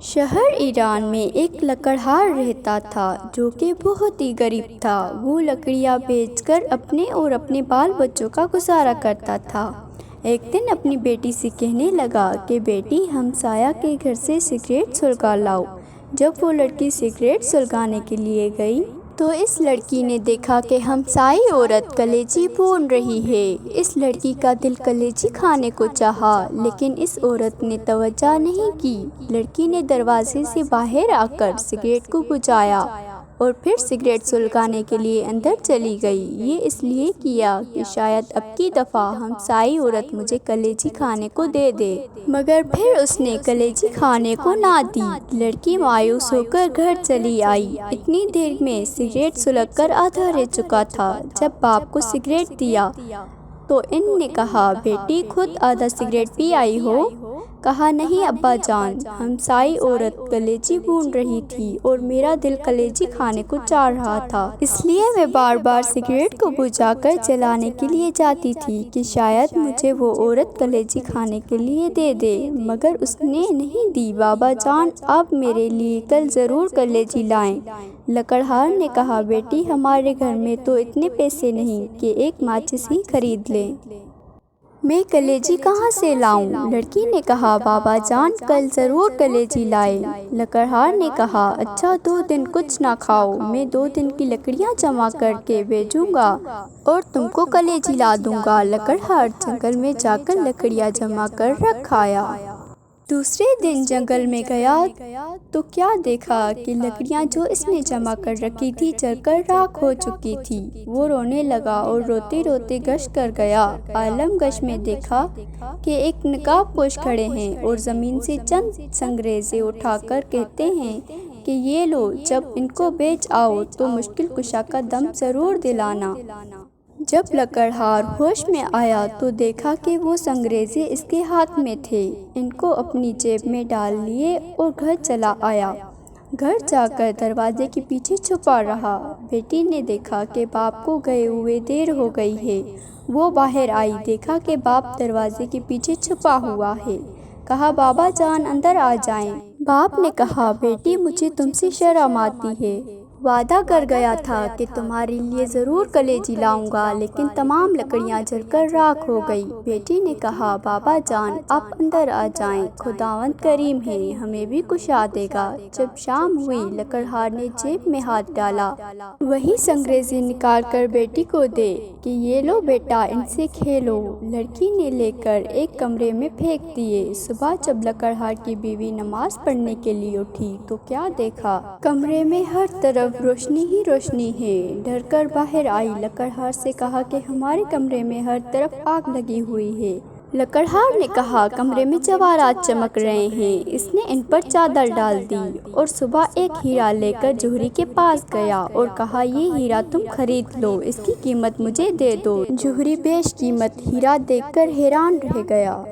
شہر ایران میں ایک لکڑہار رہتا تھا جو کہ بہت ہی غریب تھا۔ وہ لکڑیاں بیچ کر اپنے اور اپنے بال بچوں کا گزارا کرتا تھا۔ ایک دن اپنی بیٹی سے کہنے لگا کہ بیٹی ہمسایہ کے گھر سے سگریٹ سلگا لاؤ۔ جب وہ لڑکی سگریٹ سلگانے کے لیے گئی تو اس لڑکی نے دیکھا کہ ہمسائی عورت کلیجی بھون رہی ہے۔ اس لڑکی کا دل کلیجی کھانے کو چاہا، لیکن اس عورت نے توجہ نہیں کی۔ لڑکی نے دروازے سے باہر آ کر سگریٹ کو بجھایا اور پھر سگریٹ سلگانے کے لیے اندر چلی گئی۔ یہ اس لیے کیا کہ شاید اب کی دفعہ ہمسائی عورت مجھے کلیجی کھانے کو دے دے، مگر پھر اس نے کلیجی کھانے کو نہ دی۔ لڑکی مایوس ہو کر گھر چلی آئی۔ اتنی دیر میں سگریٹ سلگ کر آدھا رہ چکا تھا۔ جب باپ کو سگریٹ دیا تو ان نے کہا، بیٹی خود آدھا سگریٹ پی آئی ہو؟ کہا، نہیں ابا جان، ہمسائی عورت کلیجی بھون رہی تھی اور میرا دل کلیجی کھانے کو چاہ رہا تھا، اس لیے میں بار بار سگریٹ کو بجھا کر جلانے کے لیے جاتی تھی کہ شاید مجھے وہ عورت کلیجی کھانے کے لیے دے دے، مگر اس نے نہیں دی۔ بابا جان، آپ میرے لیے کل ضرور کلیجی لائیں۔ لکڑہار نے کہا، بیٹی ہمارے گھر میں تو اتنے پیسے نہیں کہ ایک ماچس ہی خرید لیں۔ میں کلیجی کہاں سے لاؤں؟ لڑکی نے کہا، بابا جان کل ضرور کلیجی لائیں۔ لکڑہار نے کہا، اچھا 2 دن کچھ نہ کھاؤ، میں 2 دن کی لکڑیاں جمع کر کے بھیجوں گا اور تم کو کلیجی لا دوں گا۔ لکڑہار جنگل میں جا کر لکڑیاں جمع کر رکھ آیا۔ دوسرے دن جنگل میں گیا تو کیا دیکھا کہ لکڑیاں جو اس نے جمع کر رکھی تھی جل کر راکھ ہو چکی تھی۔ وہ رونے لگا اور روتے روتے گشت کر گیا۔ عالم گشت میں دیکھا کہ ایک نقاب پوش کھڑے ہیں اور زمین سے چند سنگریزے اٹھا کر کہتے ہیں کہ یہ لو، جب ان کو بیچ آؤ تو مشکل کشا کا دم ضرور دلانا۔ جب لکڑہار ہوش میں آیا تو دیکھا کہ وہ سنگریزے اس کے ہاتھ میں تھے۔ ان کو اپنی جیب میں ڈال لیے اور گھر چلا آیا۔ گھر جا کر دروازے کے پیچھے چھپا رہا۔ بیٹی نے دیکھا کہ باپ کو گئے ہوئے دیر ہو گئی ہے۔ وہ باہر آئی، دیکھا کہ باپ دروازے کے پیچھے چھپا ہوا ہے۔ کہا، بابا جان اندر آ جائیں۔ باپ نے کہا، بیٹی مجھے تم سے شرم آتی ہے۔ وعدہ کر گیا تھا کہ تمہارے لیے ضرور کلیجی لاؤں گا، لیکن تمام لکڑیاں جل کر راکھ ہو گئی۔ بیٹی نے کہا، بابا جان آپ اندر آ جائیں، خداوند کریم ہے، ہمیں بھی کشا دے گا۔ جب شام ہوئی، لکڑہار نے جیب میں ہاتھ ڈالا، وہی سنگریزے نکال کر بیٹی کو دے کہ یہ لو بیٹا، ان سے کھیلو۔ لڑکی نے لے کر ایک کمرے میں پھینک دیے۔ صبح جب لکڑہار کی بیوی نماز پڑھنے کے لیے اٹھی تو کیا دیکھا، کمرے میں ہر طرف روشنی ہی روشنی ہے۔ ڈر کر باہر آئی، لکڑہار سے کہا کہ ہمارے کمرے میں ہر طرف آگ لگی ہوئی ہے۔ لکڑہار نے کہا، کمرے میں جواہرات چمک رہے ہیں۔ اس نے ان پر چادر ڈال دی اور صبح ایک ہیرا لے کر جوہری کے پاس گیا اور کہا، یہ ہیرا تم خرید لو، اس کی قیمت مجھے دے دو۔ جوہری بیش قیمت ہیرا دیکھ کر حیران رہ گیا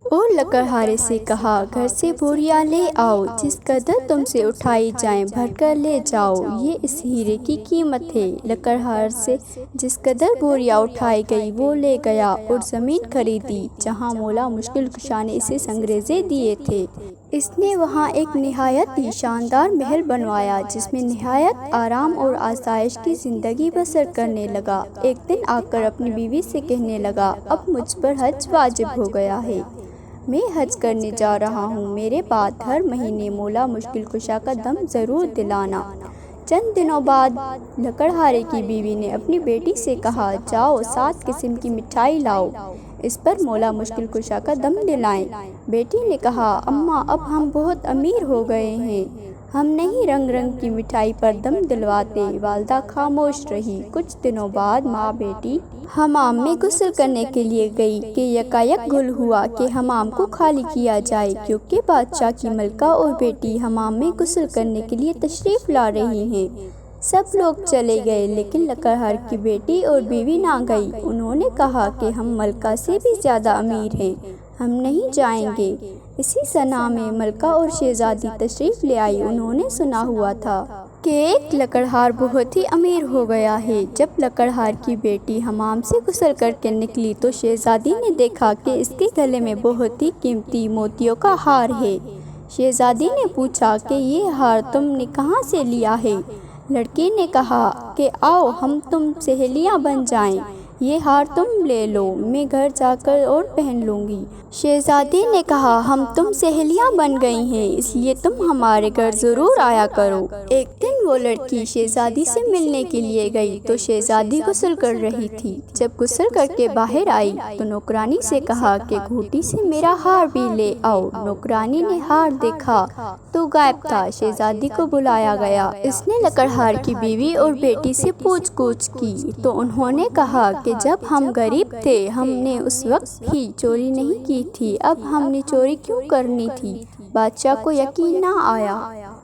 اور لکڑہار سے کہا، گھر سے بوریاں لے آؤ، جس قدر تم سے اٹھائی جائیں بھر کر لے جاؤ، یہ اس ہیرے کی قیمت ہے۔ لکڑہار سے جس قدر بوریاں اٹھائی گئی وہ لے گیا اور زمین خریدی جہاں مولا مشکل کشا نے اسے سنگریزے دیے تھے۔ اس نے وہاں ایک نہایت ہی شاندار محل بنوایا جس میں نہایت آرام اور آسائش کی زندگی بسر کرنے لگا۔ ایک دن آ کر اپنی بیوی سے کہنے لگا، اب مجھ پر حج واجب ہو گیا ہے، میں حج کرنے جا رہا ہوں، میرے بعد ہر مہینے مولا مشکل کشا کا دم ضرور دلانا۔ چند دنوں بعد لکڑہار کی بیوی نے اپنی بیٹی سے کہا، جاؤ 7 قسم کی مٹھائی لاؤ، اس پر مولا مشکل کشا کا دم دلائیں۔ بیٹی نے کہا، اماں اب ہم بہت امیر ہو گئے ہیں، ہم نہیں رنگ رنگ کی مٹھائی پر دم دلواتے۔ والدہ خاموش رہی۔ کچھ دنوں بعد ماں بیٹی حمام میں غسل کرنے کے لیے گئی کہ یکایک گل ہوا کہ حمام کو خالی کیا جائے، کیونکہ بادشاہ کی ملکہ اور بیٹی حمام میں غسل کرنے کے لیے تشریف لا رہی ہیں۔ سب لوگ چلے گئے لیکن لکڑہار کی بیٹی اور بیوی نہ گئی۔ انہوں نے کہا کہ ہم ملکہ سے بھی زیادہ امیر ہیں، ہم نہیں جائیں گے۔ اسی سنہ میں ملکہ اور شہزادی تشریف لے آئی۔ انہوں نے سنا ہوا تھا کہ ایک لکڑہار بہت ہی امیر ہو گیا ہے۔ جب لکڑہار کی بیٹی حمام سے غسل کر کے نکلی تو شہزادی نے دیکھا کہ اس کے گلے میں بہت ہی قیمتی موتیوں کا ہار ہے۔ شہزادی نے پوچھا کہ یہ ہار تم نے کہاں سے لیا ہے؟ لڑکی نے کہا کہ آؤ ہم تم سہیلیاں بن جائیں، یہ ہار تم لے لو، میں گھر جا کر اور پہن لوں گی۔ شہزادی نے کہا ہم تم سہیلیاں بن گئی ہیں، اس لیے تم ہمارے گھر ضرور آیا کرو۔ ایک دن وہ لڑکی شہزادی سے ملنے کے لیے گئی تو شہزادی غسل کر رہی تھی۔ جب غسل کر کے باہر آئی تو نوکرانی سے کہا کہ گھوٹی سے میرا ہار بھی لے آؤ۔ نوکرانی نے ہار دیکھا تو غائب تھا۔ شہزادی کو بلایا گیا۔ اس نے لکڑہار کی بیوی اور بیٹی سے پوچھ گچھ کی تو انہوں نے کہا کہ جب ہم غریب تھے ہم نے اس وقت بھی چوری نہیں کی تھی، اب ہم نے چوری کیوں کرنی تھی؟ بادشاہ کو یقین نہ آیا۔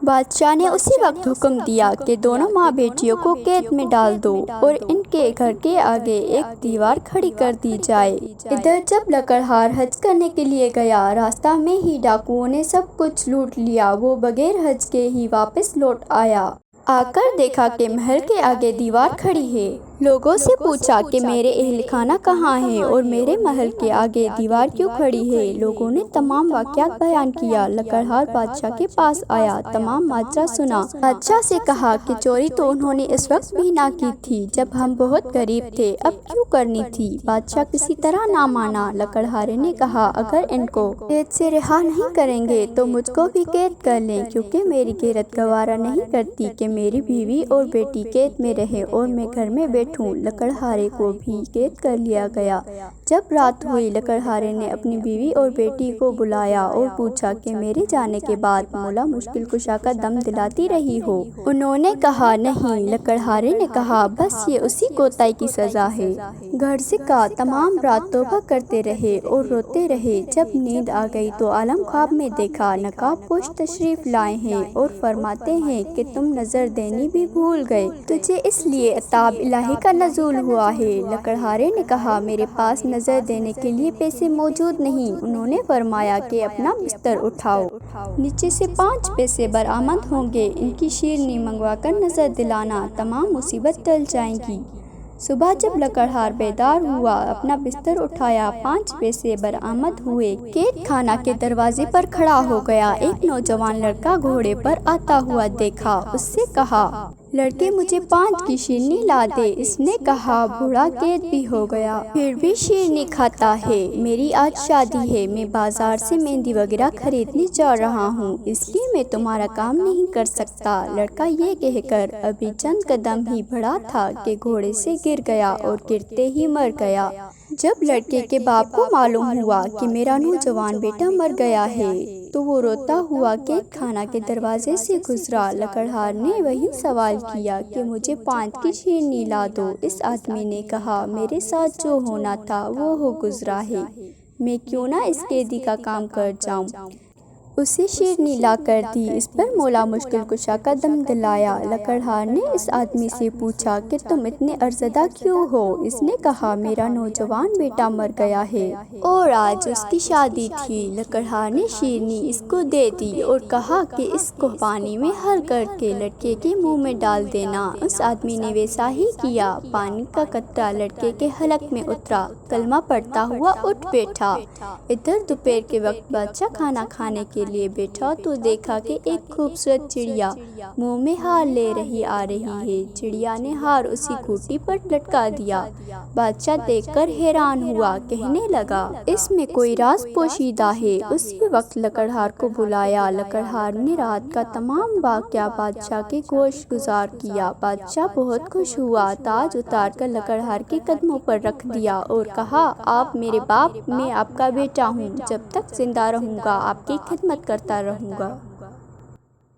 بادشاہ نے اسی وقت حکم دیا کہ دونوں ماں بیٹیوں کو قید میں ڈال دو اور ان کے گھر کے آگے ایک دیوار کھڑی کر دی جائے۔ ادھر جب لکڑہار حج کرنے کے لیے گیا، راستہ میں ہی ڈاکوؤں نے سب کچھ لوٹ لیا۔ وہ بغیر حج کے ہی واپس لوٹ آیا۔ آ کر دیکھا کہ محل کے آگے دیوار کھڑی ہے۔ لوگوں سے پوچھا کہ میرے اہل خانہ کہاں ہیں اور میرے محل کے آگے دیوار کیوں کھڑی ہے؟ لوگوں نے تمام واقعات بیان کیا۔ لکڑہار بادشاہ کے پاس آیا، تمام ماجرا سنا۔ بادشاہ سے کہا کہ چوری تو انہوں نے اس وقت بھی نہ کی تھی جب ہم بہت غریب تھے، اب کیوں کرنی تھی؟ بادشاہ کسی طرح نہ مانا۔ لکڑہار نے کہا اگر ان کو قید سے رہا نہیں کریں گے تو مجھ کو بھی قید کر لیں، کیونکہ میری غیرت گوارا نہیں کرتی کہ میری بیوی اور بیٹی قید میں رہے اور میں گھر میں بیٹھوں۔ لکڑہارے کو بھی قید کر لیا گیا۔ جب رات ہوئی، لکڑہارے نے اپنی بیوی اور بیٹی کو بلایا اور پوچھا کہ میرے جانے کے بعد مولا مشکل کشا کا دم دلاتی رہی ہو؟ انہوں نے کہا نہیں۔ لکڑہارے نے کہا بس یہ اسی کوتاہی کی سزا ہے۔ گھر سے کا تمام رات توبہ کرتے رہے اور روتے رہے۔ جب نیند آ گئی تو عالم خواب میں دیکھا نقاب پوش تشریف لائے ہیں اور فرماتے ہیں کہ تم نظر دینی بھی بھول گئے، تجھے اس لیے عتاب الہی کا نزول ہوا ہے۔ لکڑہارے نے کہا میرے پاس نظر دینے کے لیے پیسے موجود نہیں۔ انہوں نے فرمایا کہ اپنا بستر اٹھاؤ، نیچے سے 5 پیسے برآمد ہوں گے، ان کی شیرنی منگوا کر نظر دلانا، تمام مصیبت ٹل جائے گی۔ صبح جب لکڑہار بیدار ہوا، اپنا بستر اٹھایا، 5 پیسے برآمد ہوئے۔ قید خانہ کے دروازے پر کھڑا ہو گیا۔ ایک نوجوان لڑکا گھوڑے پر آتا ہوا دیکھا، اس سے کہا لڑکے مجھے 5 کی شیرنی لا دے۔ اس نے کہا بوڑھا قید بھی ہو گیا پھر بھی شیرنی کھاتا ہے، میری آج شادی ہے، میں بازار سے مہندی وغیرہ خریدنے جا رہا ہوں، اس لیے میں تمہارا کام نہیں کر سکتا۔ لڑکا یہ کہہ کر ابھی چند قدم ہی بڑھا تھا کہ گھوڑے سے گر گیا اور گرتے ہی مر گیا۔ جب لڑکے کے باپ کو معلوم ہوا کہ میرا نوجوان بیٹا مر گیا ہے تو وہ روتا ہوا قید خانہ کے دروازے سے گزرا۔ لکڑہار نے وہی سوال کیا کہ مجھے 5 کی شیرنی لا دو۔ اس آدمی نے کہا میرے ساتھ جو ہونا تھا وہ ہو گزرا ہے، میں کیوں نہ اس قیدی کا کام کر جاؤں۔ اسے شیرنی لا کر دی۔ اس پر مولا مشکل کشا کا دم دلایا۔ لکڑہار نے اس آدمی سے پوچھا کہ تم اتنے عرزدہ کیوں ہو؟ اس نے کہا میرا نوجوان بیٹا مر گیا ہے اور آج اس کی شادی تھی۔ لکڑہار نے شیرنی اس کو دے دی اور کہا کہ اس کو پانی میں حل کر کے لڑکے کے منہ میں ڈال دینا۔ اس آدمی نے ویسا ہی کیا۔ پانی کا قطرہ لڑکے کے حلق میں اترا، کلمہ پڑھتا ہوا اٹھ بیٹھا۔ ادھر دوپہر کے وقت بادشاہ کھانا کھانے کے لیے بیٹھا تو دیکھا کہ ایک خوبصورت چڑیا منہ میں ہار لے رہی آ رہی ہے۔ چڑیا نے ہار اسی کھوٹی پر لٹکا دیا۔ بادشاہ دیکھ کر حیران ہوا، کہنے لگا اس میں کوئی راز پوشیدہ ہے۔ اسی وقت لکڑہار کو بلایا۔ لکڑہار نے رات کا تمام واقعہ بادشاہ کے گوش گزار کیا۔ بادشاہ بہت خوش ہوا، تاج اتار کر لکڑہار کے قدموں پر رکھ دیا اور کہا آپ میرے باپ، میں آپ کا بیٹا ہوں، جب تک زندہ رہوں گا آپ کی خدمت کرتا رہوں گا۔